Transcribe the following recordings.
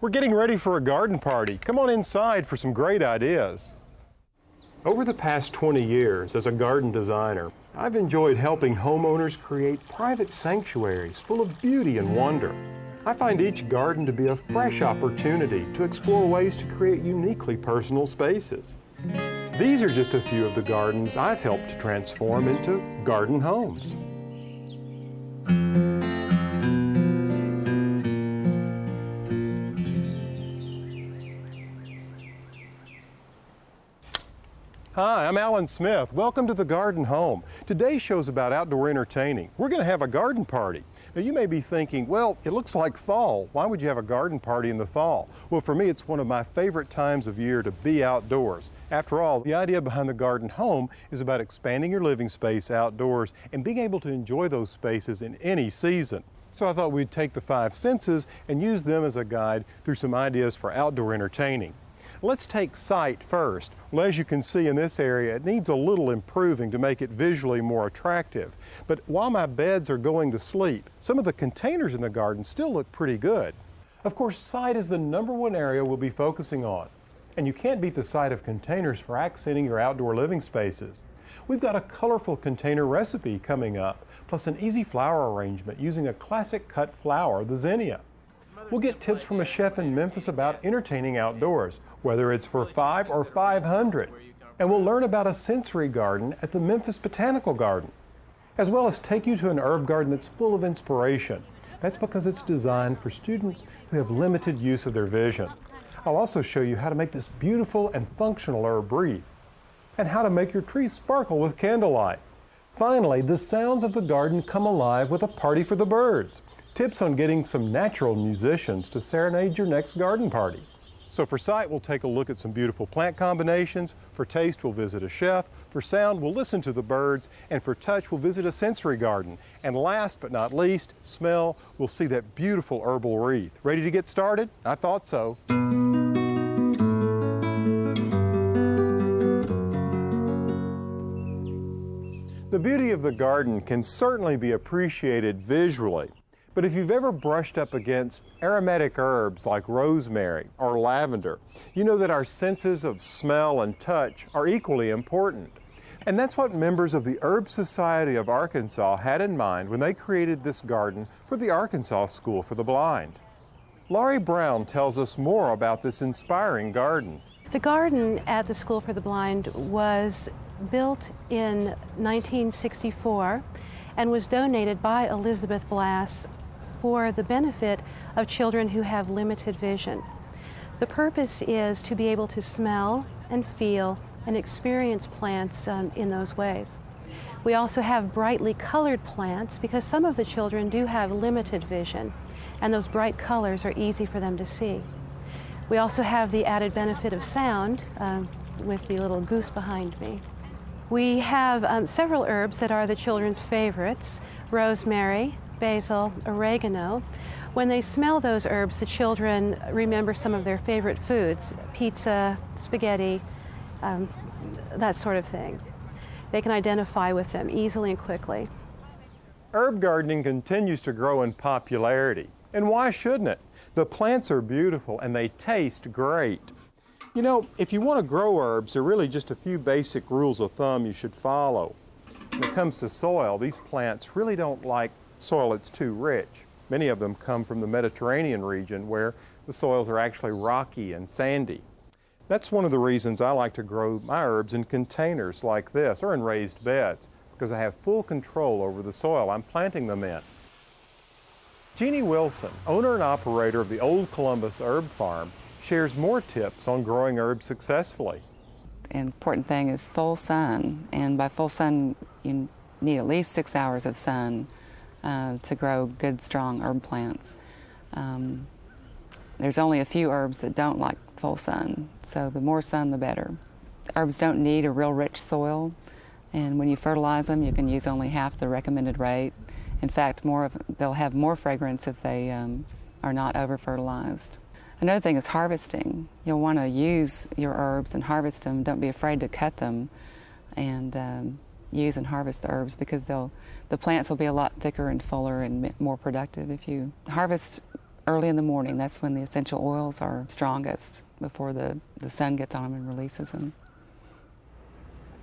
We're getting ready for a garden party. Come on inside for some great ideas. Over the past 20 years as a garden designer, I've enjoyed helping homeowners create private sanctuaries full of beauty and wonder. I find each garden to be a fresh opportunity to explore ways to create uniquely personal spaces. These are just a few of the gardens I've helped to transform into garden homes. Hi, I'm Alan Smith. Welcome to the Garden Home. Today's show's about outdoor entertaining. We're going to have a garden party. Now you may be thinking, well, it looks like fall. Why would you have a garden party in the fall? Well, for me, it's one of my favorite times of year to be outdoors. After all, the idea behind the Garden Home is about expanding your living space outdoors and being able to enjoy those spaces in any season. So I thought we'd take the 5 senses and use them as a guide through some ideas for outdoor entertaining. Let's take sight first. Well, as you can see in this area, it needs a little improving to make it visually more attractive. But while my beds are going to sleep, some of the containers in the garden still look pretty good. Of course, sight is the #1 area we'll be focusing on. And you can't beat the sight of containers for accenting your outdoor living spaces. We've got a colorful container recipe coming up, plus an easy flower arrangement using a classic cut flower, the zinnia. We'll get tips from a chef in Memphis about entertaining outdoors, whether it's for 5 or 500. And we'll learn about a sensory garden at the Memphis Botanical Garden, as well as take you to an herb garden that's full of inspiration. That's because it's designed for students who have limited use of their vision. I'll also show you how to make this beautiful and functional herb wreath, and how to make your trees sparkle with candlelight. Finally, the sounds of the garden come alive with a party for the birds. Tips on getting some natural musicians to serenade your next garden party. So for sight, we'll take a look at some beautiful plant combinations. For taste, we'll visit a chef. For sound, we'll listen to the birds. And for touch, we'll visit a sensory garden. And last but not least, smell, we'll see that beautiful herbal wreath. Ready to get started? I thought so. The beauty of the garden can certainly be appreciated visually. But if you've ever brushed up against aromatic herbs like rosemary or lavender, you know that our senses of smell and touch are equally important. And that's what members of the Herb Society of Arkansas had in mind when they created this garden for the Arkansas School for the Blind. Laurie Brown tells us more about this inspiring garden. The garden at the School for the Blind was built in 1964 and was donated by Elizabeth Blass for the benefit of children who have limited vision. The purpose is to be able to smell and feel and experience plants in those ways. We also have brightly colored plants because some of the children do have limited vision, and those bright colors are easy for them to see. We also have the added benefit of sound with the little goose behind me. We have several herbs that are the children's favorites: rosemary, basil, oregano. When they smell those herbs, the children remember some of their favorite foods: pizza, spaghetti, that sort of thing. They can identify with them easily and quickly. Herb gardening continues to grow in popularity. And why shouldn't it? The plants are beautiful and they taste great. You know, if you want to grow herbs, there are really just a few basic rules of thumb you should follow. When it comes to soil, these plants really don't like soil that's too rich. Many of them come from the Mediterranean region where the soils are actually rocky and sandy. That's one of the reasons I like to grow my herbs in containers like this or in raised beds, because I have full control over the soil I'm planting them in. Jeannie Wilson, owner and operator of the Old Columbus Herb Farm, shares more tips on growing herbs successfully. An important thing is full sun, and by full sun you need at least 6 hours of sun to grow good, strong herb plants. There's only a few herbs that don't like full sun, so the more sun, the better. Herbs don't need a real rich soil, and when you fertilize them, you can use only half the recommended rate. In fact, they'll have more fragrance if they are not over-fertilized. Another thing is harvesting. You'll want to use your herbs and harvest them. Don't be afraid to cut them and use and harvest the herbs, because the plants will be a lot thicker and fuller and more productive if you harvest early in the morning. That's when the essential oils are strongest, before the sun gets on them and releases them.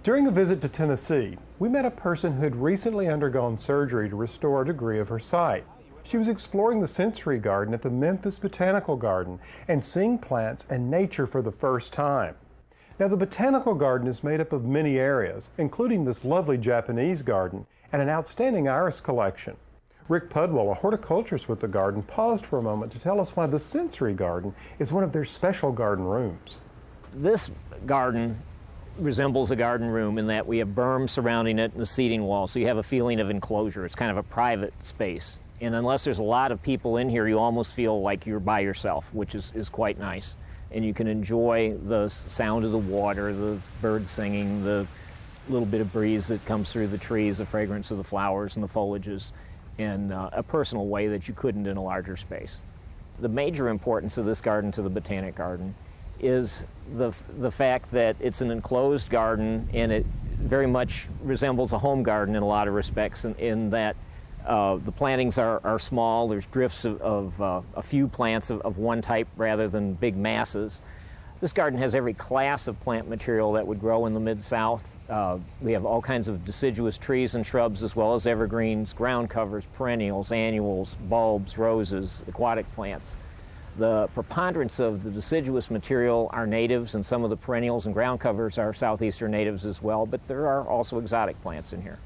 During a visit to Tennessee, we met a person who had recently undergone surgery to restore a degree of her sight. She was exploring the sensory garden at the Memphis Botanical Garden and seeing plants and nature for the first time. Now, the Botanical Garden is made up of many areas, including this lovely Japanese garden and an outstanding iris collection. Rick Pudwell, a horticulturist with the garden, paused for a moment to tell us why the sensory garden is one of their special garden rooms. This garden resembles a garden room in that we have berms surrounding it and a seating wall, so you have a feeling of enclosure. It's kind of a private space. And unless there's a lot of people in here, you almost feel like you're by yourself, which is quite nice. And you can enjoy the sound of the water, the birds singing, the little bit of breeze that comes through the trees, the fragrance of the flowers and the foliages in a personal way that you couldn't in a larger space. The major importance of this garden to the Botanic Garden is the fact that it's an enclosed garden, and it very much resembles a home garden in a lot of respects in that the plantings are small. There's drifts of a few plants of one type rather than big masses. This garden has every class of plant material that would grow in the Mid-South. We have all kinds of deciduous trees and shrubs, as well as evergreens, ground covers, perennials, annuals, bulbs, roses, aquatic plants. The preponderance of the deciduous material are natives, and some of the perennials and ground covers are southeastern natives as well, but there are also exotic plants in here.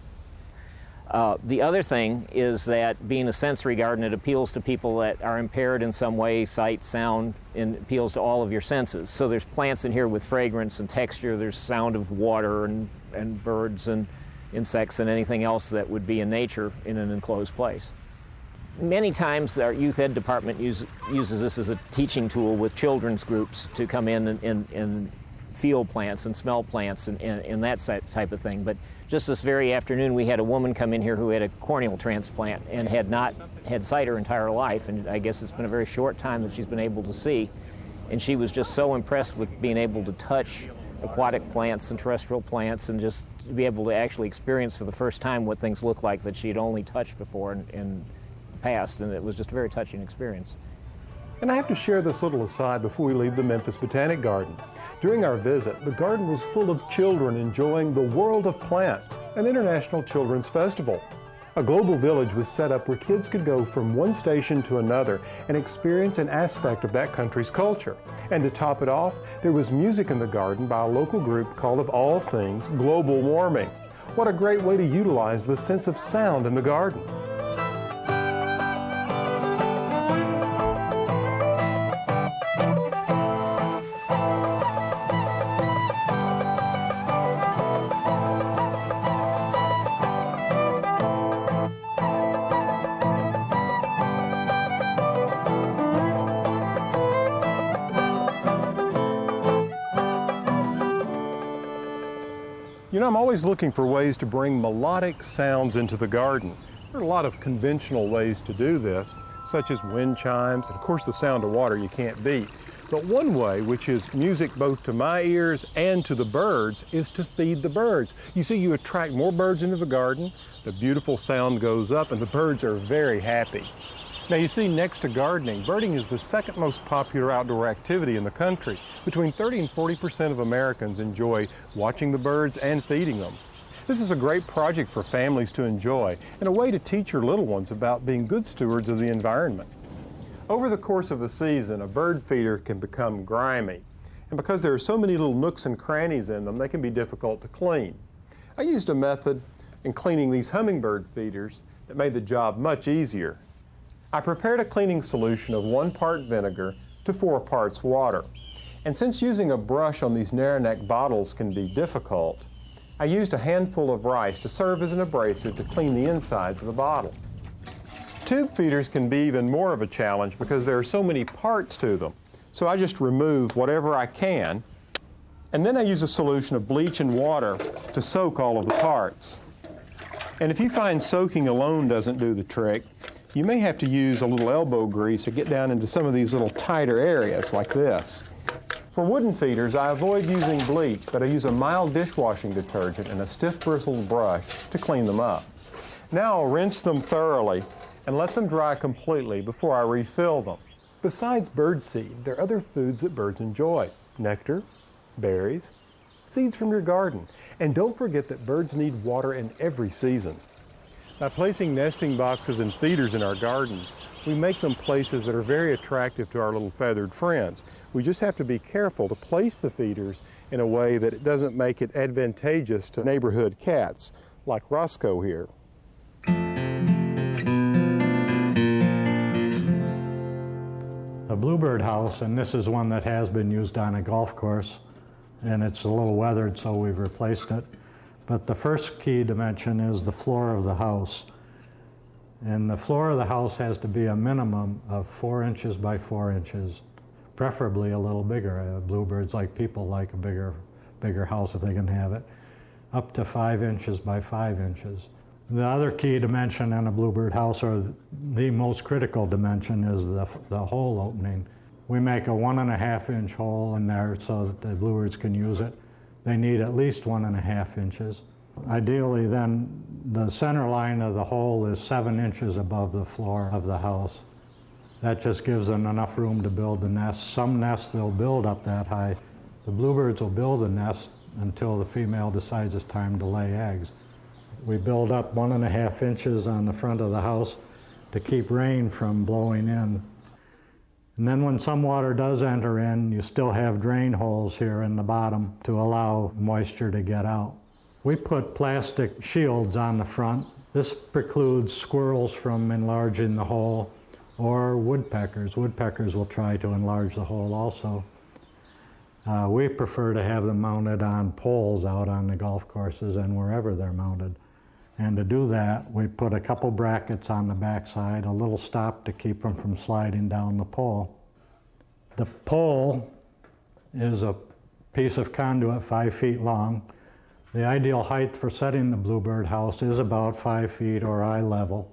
The other thing is that being a sensory garden, it appeals to people that are impaired in some way, sight, sound, and appeals to all of your senses. So there's plants in here with fragrance and texture, there's sound of water and birds and insects and anything else that would be in nature in an enclosed place. Many times our youth ed department uses this as a teaching tool with children's groups to come in and feel plants and smell plants and that type of thing. But just this very afternoon, we had a woman come in here who had a corneal transplant and had not had sight her entire life, and I guess it's been a very short time that she's been able to see. And she was just so impressed with being able to touch aquatic plants and terrestrial plants and just to be able to actually experience for the first time what things look like that she had only touched before in the past, and it was just a very touching experience. And I have to share this little aside before we leave the Memphis Botanic Garden. During our visit, the garden was full of children enjoying the World of Plants, an international children's festival. A global village was set up where kids could go from one station to another and experience an aspect of that country's culture. And to top it off, there was music in the garden by a local group called, of all things, Global Warming. What a great way to utilize the sense of sound in the garden. You know, I'm always looking for ways to bring melodic sounds into the garden. There are a lot of conventional ways to do this, such as wind chimes, and of course the sound of water you can't beat. But one way, which is music both to my ears and to the birds, is to feed the birds. You see, you attract more birds into the garden, the beautiful sound goes up, and the birds are very happy. Now you see, next to gardening, birding is the second most popular outdoor activity in the country. Between 30 and 40% of Americans enjoy watching the birds and feeding them. This is a great project for families to enjoy and a way to teach your little ones about being good stewards of the environment. Over the course of a season, a bird feeder can become grimy. And because there are so many little nooks and crannies in them, they can be difficult to clean. I used a method in cleaning these hummingbird feeders that made the job much easier. I prepared a cleaning solution of 1 part vinegar to 4 parts water. And since using a brush on these narrow neck bottles can be difficult, I used a handful of rice to serve as an abrasive to clean the insides of the bottle. Tube feeders can be even more of a challenge because there are so many parts to them. So I just remove whatever I can, and then I use a solution of bleach and water to soak all of the parts. And if you find soaking alone doesn't do the trick, you may have to use a little elbow grease or get down into some of these little tighter areas like this. For wooden feeders, I avoid using bleach, but I use a mild dishwashing detergent and a stiff bristled brush to clean them up. Now I'll rinse them thoroughly and let them dry completely before I refill them. Besides birdseed, there are other foods that birds enjoy. Nectar, berries, seeds from your garden. And don't forget that birds need water in every season. By placing nesting boxes and feeders in our gardens, we make them places that are very attractive to our little feathered friends. We just have to be careful to place the feeders in a way that it doesn't make it advantageous to neighborhood cats, like Roscoe here. The Bluebird House, and this is one that has been used on a golf course, and it's a little weathered, so we've replaced it. But the first key dimension is the floor of the house. And the floor of the house has to be a minimum of 4 inches by 4 inches, preferably a little bigger. Bluebirds, like people, like a bigger house if they can have it, up to 5 inches by 5 inches. The other key dimension in a bluebird house, or the most critical dimension, is the hole opening. We make a 1.5 inch hole in there so that the bluebirds can use it. They need at least 1.5 inches. Ideally, then, the center line of the hole is 7 inches above the floor of the house. That just gives them enough room to build the nest. Some nests they'll build up that high. The bluebirds will build the nest until the female decides it's time to lay eggs. We build up 1.5 inches on the front of the house to keep rain from blowing in. And then when some water does enter in, you still have drain holes here in the bottom to allow moisture to get out. We put plastic shields on the front. This precludes squirrels from enlarging the hole, or woodpeckers. Woodpeckers will try to enlarge the hole also. We prefer to have them mounted on poles out on the golf courses and wherever they're mounted. And to do that, we put a couple brackets on the backside, a little stop to keep them from sliding down the pole. The pole is a piece of conduit 5 feet long. The ideal height for setting the bluebird house is about 5 feet or eye level.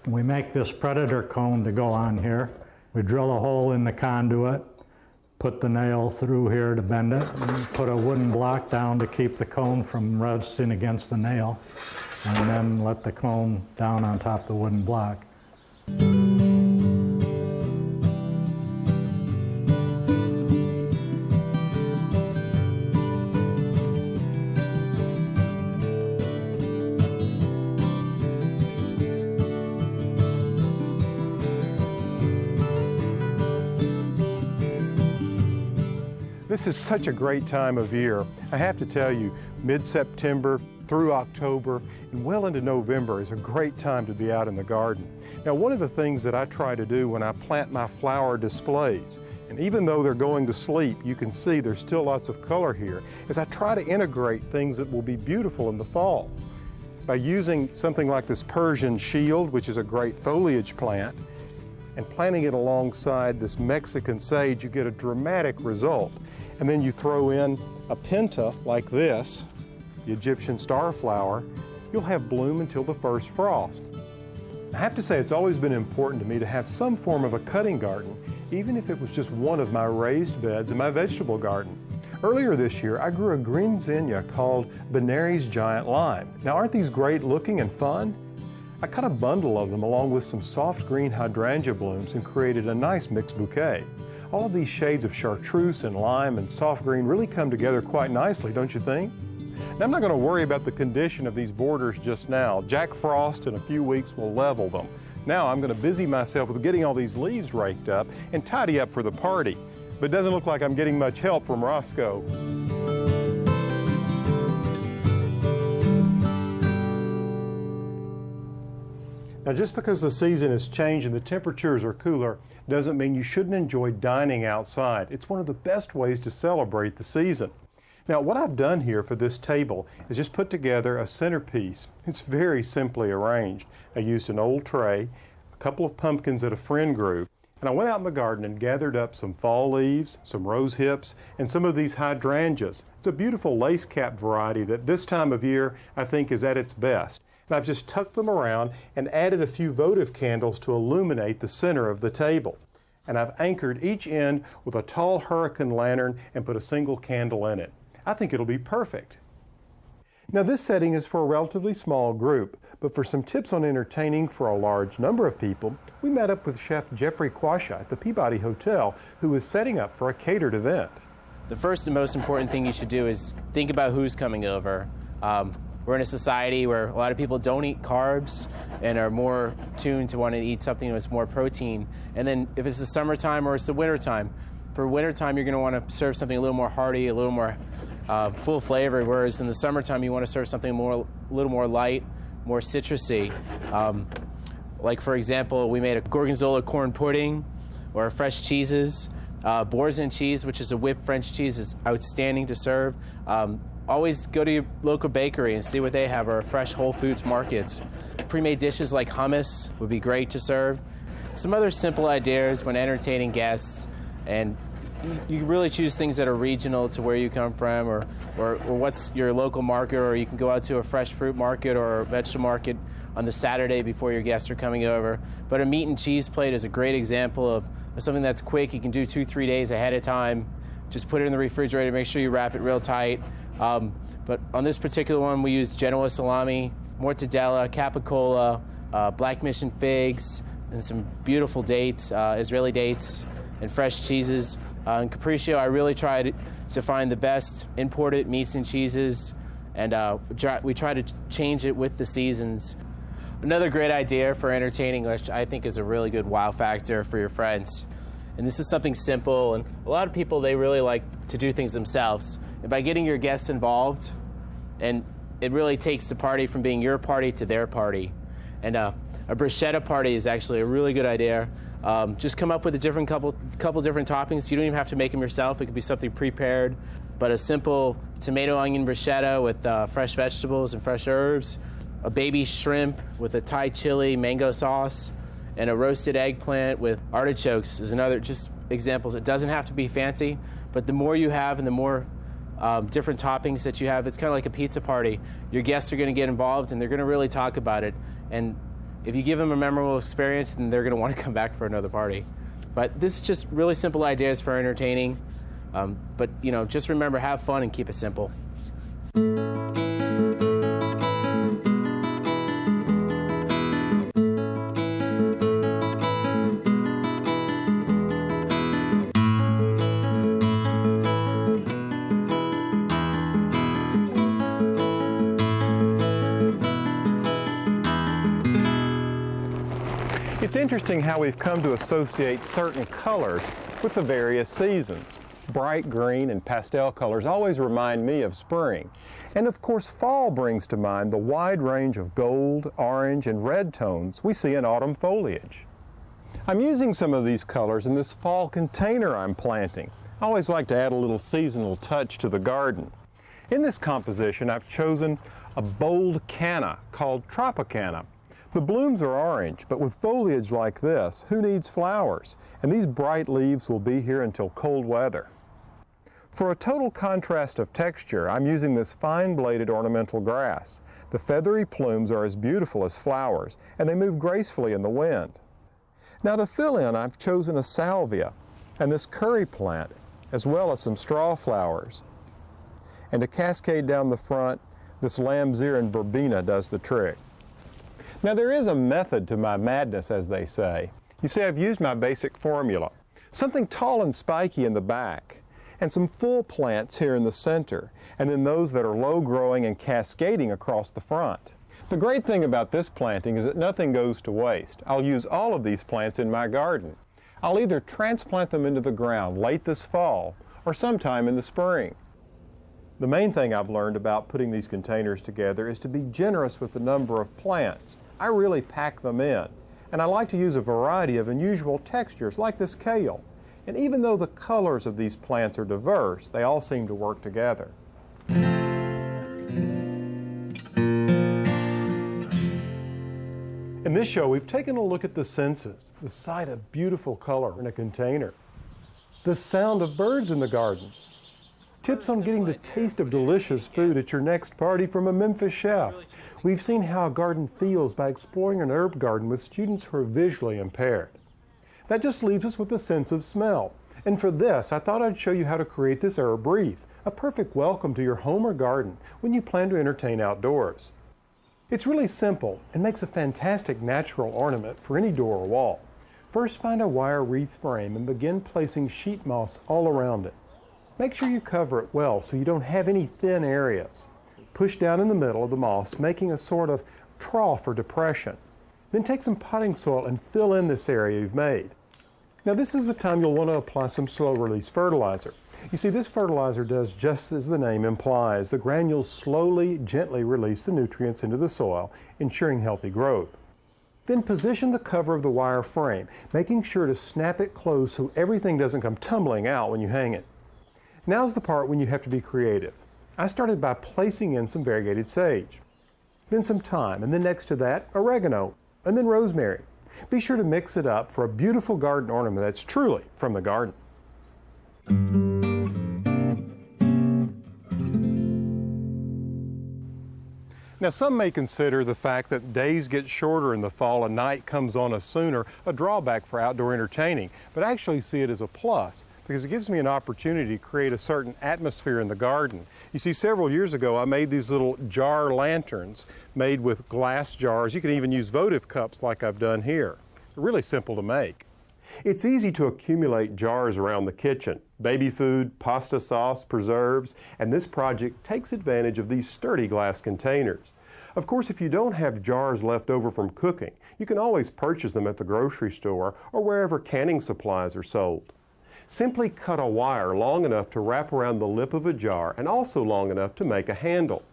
We make this predator cone to go on here. We drill a hole in the conduit, put the nail through here to bend it, and put a wooden block down to keep the cone from resting against the nail, and then let the cone down on top of the wooden block. This is such a great time of year. I have to tell you, mid-September through October and well into November is a great time to be out in the garden. Now, one of the things that I try to do when I plant my flower displays, and even though they're going to sleep, you can see there's still lots of color here, is I try to integrate things that will be beautiful in the fall. By using something like this Persian shield, which is a great foliage plant, and planting it alongside this Mexican sage, you get a dramatic result. And then you throw in a penta like this, the Egyptian starflower, you'll have bloom until the first frost. I have to say it's always been important to me to have some form of a cutting garden, even if it was just one of my raised beds in my vegetable garden. Earlier this year, I grew a green zinnia called Benari's Giant Lime. Now, aren't these great looking and fun? I cut a bundle of them along with some soft green hydrangea blooms and created a nice mixed bouquet. All of these shades of chartreuse and lime and soft green really come together quite nicely, don't you think? Now, I'm not going to worry about the condition of these borders just now. Jack Frost in a few weeks will level them. Now I'm going to busy myself with getting all these leaves raked up and tidy up for the party. But it doesn't look like I'm getting much help from Roscoe. Now, just because the season has changed and the temperatures are cooler doesn't mean you shouldn't enjoy dining outside. It's one of the best ways to celebrate the season. Now, what I've done here for this table is just put together a centerpiece. It's very simply arranged. I used an old tray, a couple of pumpkins that a friend grew, and I went out in the garden and gathered up some fall leaves, some rose hips, and some of these hydrangeas. It's a beautiful lace cap variety that this time of year I think is at its best. And I've just tucked them around and added a few votive candles to illuminate the center of the table. And I've anchored each end with a tall hurricane lantern and put a single candle in it. I think it'll be perfect. Now, this setting is for a relatively small group, But for some tips on entertaining for a large number of people, we met up with Chef Jeffrey Quasha at the Peabody Hotel, who is setting up for a catered event. The first and most important thing you should do is think about who's coming over. We're in a society where a lot of people don't eat carbs and are more tuned to want to eat something that's more protein. And then if it's the summertime or it's the wintertime, for wintertime you're going to want to serve something a little more hearty, a little more full flavor, whereas in the summertime you want to serve something a little more light, more citrusy. Like for example, we made a gorgonzola corn pudding or fresh cheeses. Boursin cheese, which is a whipped French cheese, is outstanding to serve. Always go to your local bakery and see what they have, or fresh Whole Foods markets. Pre-made dishes like hummus would be great to serve. Some other simple ideas when entertaining guests, and you really choose things that are regional to where you come from, or what's your local market, or you can go out to a fresh fruit market or a vegetable market on the Saturday before your guests are coming over. But a meat and cheese plate is a great example of something that's quick. You can do 2-3 days ahead of time. Just put it in the refrigerator, make sure you wrap it real tight. But on this particular one, we used Genoa salami, mortadella, capicola, black mission figs, and some beautiful dates, Israeli dates, and fresh cheeses. In Capriccio, I really tried to find the best imported meats and cheeses, and we try to change it with the seasons. Another great idea for entertaining, which I think is a really good wow factor for your friends. And this is something simple, and a lot of people, they really like to do things themselves. And by getting your guests involved, and it really takes the party from being your party to their party. And a bruschetta party is actually a really good idea. Just come up with a couple different toppings. You don't even have to make them yourself. It could be something prepared, but a simple tomato onion bruschetta with fresh vegetables and fresh herbs, a baby shrimp with a Thai chili mango sauce, and a roasted eggplant with artichokes is another just examples. It doesn't have to be fancy, but the more you have and the more different toppings that you have, it's kind of like a pizza party. Your guests are going to get involved and they're going to really talk about it. And if you give them a memorable experience, then they're going to want to come back for another party. But this is just really simple ideas for entertaining. But just remember, have fun and keep it simple. It's interesting how we've come to associate certain colors with the various seasons. Bright green and pastel colors always remind me of spring. And of course, fall brings to mind the wide range of gold, orange, and red tones we see in autumn foliage. I'm using some of these colors in this fall container I'm planting. I always like to add a little seasonal touch to the garden. In this composition, I've chosen a bold canna called Tropicana. The blooms are orange, but with foliage like this, who needs flowers? And these bright leaves will be here until cold weather. For a total contrast of texture, I'm using this fine-bladed ornamental grass. The feathery plumes are as beautiful as flowers, and they move gracefully in the wind. Now to fill in, I've chosen a salvia and this curry plant, as well as some straw flowers. And to cascade down the front, this lambsir and verbena does the trick. Now there is a method to my madness, as they say. You see, I've used my basic formula. Something tall and spiky in the back, and some full plants here in the center, and then those that are low growing and cascading across the front. The great thing about this planting is that nothing goes to waste. I'll use all of these plants in my garden. I'll either transplant them into the ground late this fall or sometime in the spring. The main thing I've learned about putting these containers together is to be generous with the number of plants. I really pack them in, and I like to use a variety of unusual textures like this kale. And even though the colors of these plants are diverse, they all seem to work together. In this show, we've taken a look at the senses, the sight of beautiful color in a container, the sound of birds in the garden, tips on getting the taste of delicious food at your next party from a Memphis chef. We've seen how a garden feels by exploring an herb garden with students who are visually impaired. That just leaves us with the sense of smell. And for this, I thought I'd show you how to create this herb wreath, a perfect welcome to your home or garden when you plan to entertain outdoors. It's really simple and makes a fantastic natural ornament for any door or wall. First, find a wire wreath frame and begin placing sheet moss all around it. Make sure you cover it well so you don't have any thin areas. Push down in the middle of the moss, making a sort of trough or depression. Then take some potting soil and fill in this area you've made. Now this is the time you'll want to apply some slow-release fertilizer. You see, this fertilizer does just as the name implies. The granules slowly, gently release the nutrients into the soil, ensuring healthy growth. Then position the cover of the wire frame, making sure to snap it closed so everything doesn't come tumbling out when you hang it. Now's the part when you have to be creative. I started by placing in some variegated sage, then some thyme, and then next to that, oregano, and then rosemary. Be sure to mix it up for a beautiful garden ornament that's truly from the garden. Now, some may consider the fact that days get shorter in the fall and night comes on us sooner a drawback for outdoor entertaining, but I actually see it as a plus because it gives me an opportunity to create a certain atmosphere in the garden. You see, several years ago I made these little jar lanterns made with glass jars. You can even use votive cups like I've done here. They're really simple to make. It's easy to accumulate jars around the kitchen, baby food, pasta sauce, preserves, and this project takes advantage of these sturdy glass containers. Of course, if you don't have jars left over from cooking, you can always purchase them at the grocery store or wherever canning supplies are sold. Simply cut a wire long enough to wrap around the lip of a jar and also long enough to make a handle.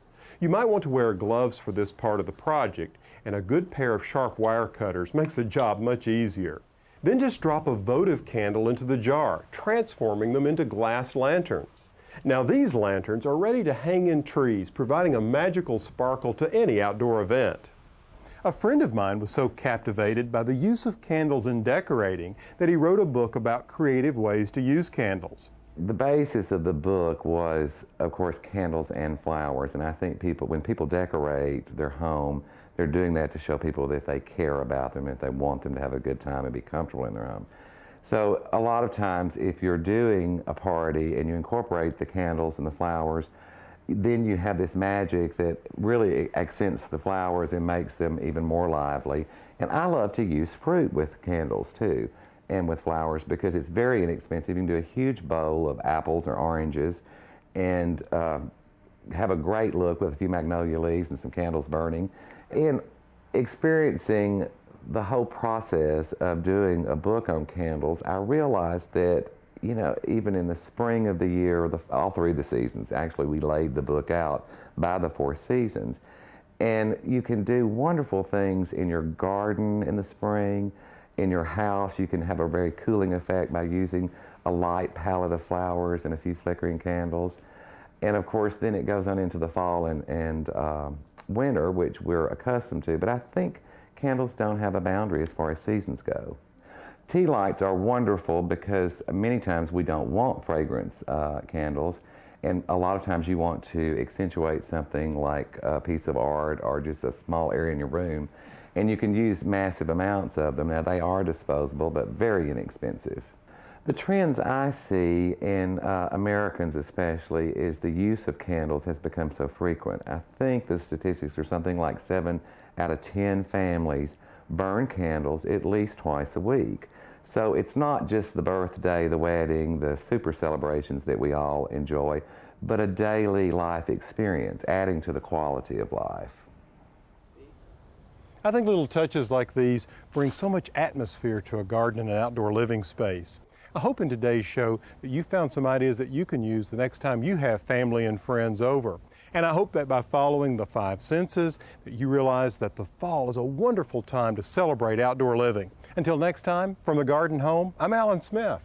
You might want to wear gloves for this part of the project, and a good pair of sharp wire cutters makes the job much easier. Then just drop a votive candle into the jar, transforming them into glass lanterns. Now these lanterns are ready to hang in trees, providing a magical sparkle to any outdoor event. A friend of mine was so captivated by the use of candles in decorating that he wrote a book about creative ways to use candles. The basis of the book was, of course, candles and flowers, and I think when people decorate their home, they're doing that to show people that they care about them, that they want them to have a good time and be comfortable in their home. So a lot of times if you're doing a party and you incorporate the candles and the flowers, then you have this magic that really accents the flowers and makes them even more lively. And I love to use fruit with candles too, and with flowers, because it's very inexpensive. You can do a huge bowl of apples or oranges and have a great look with a few magnolia leaves and some candles burning. In experiencing the whole process of doing a book on candles, I realized that, you know, even in the spring of the year, all three of the seasons, actually we laid the book out by the 4 seasons. And you can do wonderful things in your garden in the spring. In your house, you can have a very cooling effect by using a light palette of flowers and a few flickering candles. And of course, then it goes on into the fall and winter, which we're accustomed to. But I think candles don't have a boundary as far as seasons go. Tea lights are wonderful because many times we don't want fragrance candles, and a lot of times you want to accentuate something like a piece of art or just a small area in your room, and you can use massive amounts of them. Now, they are disposable, but very inexpensive. The trends I see in Americans especially is the use of candles has become so frequent. I think the statistics are something like 7 out of 10 families burn candles at least twice a week. So it's not just the birthday, the wedding, the super celebrations that we all enjoy, but a daily life experience, adding to the quality of life. I think little touches like these bring so much atmosphere to a garden and an outdoor living space. I hope in today's show that you found some ideas that you can use the next time you have family and friends over. And I hope that by following the 5 senses that you realize that the fall is a wonderful time to celebrate outdoor living. Until next time, from the Garden Home, I'm Alan Smith.